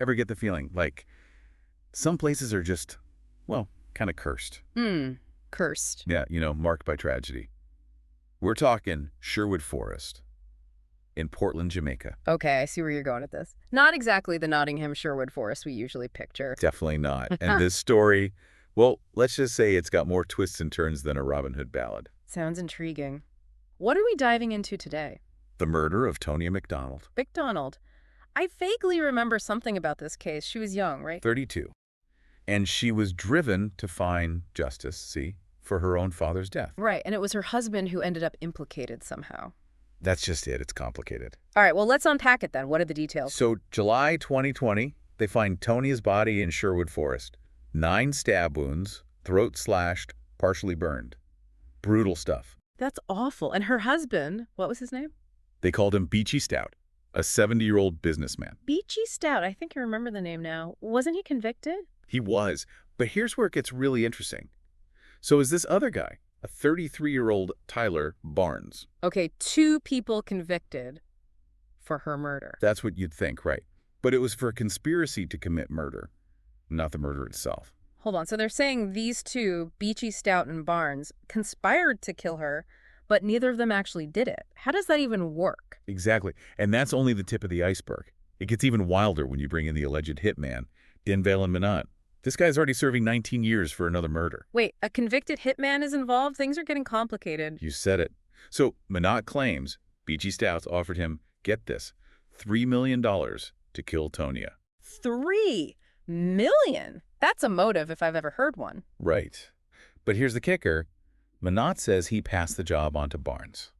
Ever get the feeling like some places are just, well, kind of cursed? Cursed. Yeah, marked by tragedy. We're talking Sherwood Forest in Portland, Jamaica. Okay, I see where you're going with this. Not exactly the Nottingham Sherwood Forest we usually picture. Definitely not. And this story, well, let's just say it's got more twists and turns than a Robin Hood ballad. Sounds intriguing. What are we diving into today? The murder of Tonya McDonald, McDonald. I vaguely remember something about this case. She was young, right? 32. And she was driven to find justice, see, for her own father's death. Right, and it was her husband who ended up implicated somehow. That's just it. It's complicated. All right, well, let's unpack it then. What are the details? So July 2020, they find Tonia's body in Sherwood Forest. 9 stab wounds, throat slashed, partially burned. Brutal stuff. That's awful. And her husband, what was his name? They called him Beachy Stout, a 70-year-old businessman. Beachy Stout. I think I remember the name now. Wasn't he convicted? He was. But here's where it gets really interesting. So is this other guy, a 33-year-old Tyler Barnes. Okay, 2 people convicted for her murder. That's what you'd think, right? But it was for a conspiracy to commit murder, not the murder itself. Hold on. So they're saying these 2, Beachy Stout and Barnes, conspired to kill her, but neither of them actually did it. How does that even work? Exactly. And that's only the tip of the iceberg. It gets even wilder when you bring in the alleged hitman, Denvale and Minot. This guy's already serving 19 years for another murder. Wait, a convicted hitman is involved? Things are getting complicated. You said it. So Minot claims Beachy Stouts offered him, get this, $3 million to kill Tonya. $3 million? That's a motive if I've ever heard one. Right. But here's the kicker. Minot says he passed the job on to Barnes.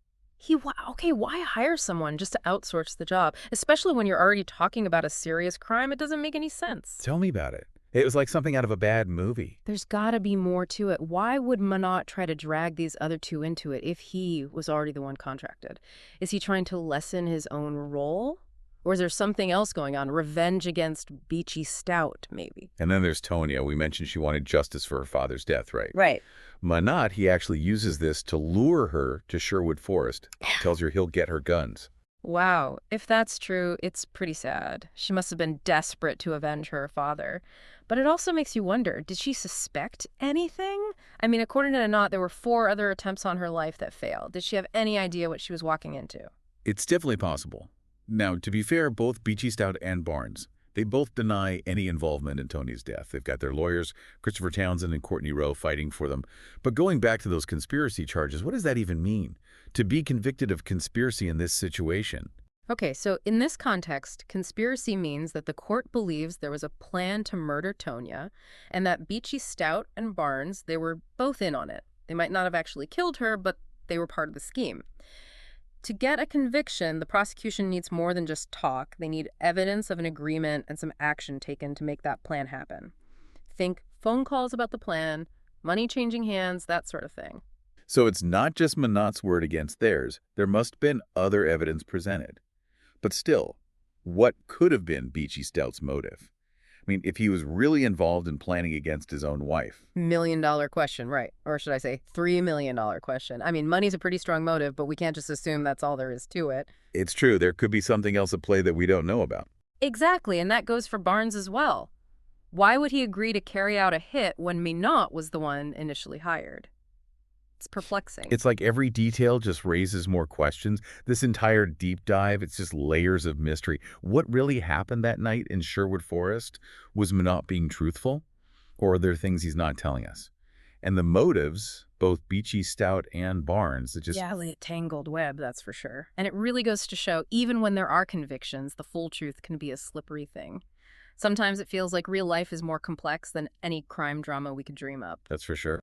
Okay, why hire someone just to outsource the job? Especially when you're already talking about a serious crime, it doesn't make any sense. Tell me about it. It was like something out of a bad movie. There's gotta be more to it. Why would Minot try to drag these other 2 into it if he was already the one contracted? Is he trying to lessen his own role? Or is there something else going on? Revenge against Beachy Stout, maybe? And then there's Tonya. We mentioned she wanted justice for her father's death, right? Right. Minot, he actually uses this to lure her to Sherwood Forest. Tells her he'll get her guns. Wow. If that's true, it's pretty sad. She must have been desperate to avenge her father. But it also makes you wonder, did she suspect anything? I mean, according to Minot, there were 4 other attempts on her life that failed. Did she have any idea what she was walking into? It's definitely possible. Now, to be fair, both Beachy Stout and Barnes, they both deny any involvement in Tony's death. They've got their lawyers, Christopher Townsend and Courtney Rowe, fighting for them. But going back to those conspiracy charges, what does that even mean? To be convicted of conspiracy in this situation? Okay, so in this context, conspiracy means that the court believes there was a plan to murder Tonya and that Beachy Stout and Barnes, they were both in on it. They might not have actually killed her, but they were part of the scheme. To get a conviction, the prosecution needs more than just talk. They need evidence of an agreement and some action taken to make that plan happen. Think phone calls about the plan, money changing hands, that sort of thing. So it's not just Minot's word against theirs. There must have been other evidence presented. But still, what could have been Beachy Stout's motive? I mean, if he was really involved in planning against his own wife. $1 million question, right? Or should I say $3 million question? I mean, money's a pretty strong motive, but we can't just assume that's all there is to it. It's true. There could be something else at play that we don't know about. Exactly, and that goes for Barnes as well. Why would he agree to carry out a hit when Minot was the one initially hired? It's perplexing. It's like every detail just raises more questions. This entire deep dive, it's just layers of mystery. What really happened that night in Sherwood Forest? Was Minot being truthful? Or are there things he's not telling us? And the motives, both Beachy Stout and Barnes, it just... Yeah, a tangled web, that's for sure. And it really goes to show, even when there are convictions, the full truth can be a slippery thing. Sometimes it feels like real life is more complex than any crime drama we could dream up. That's for sure.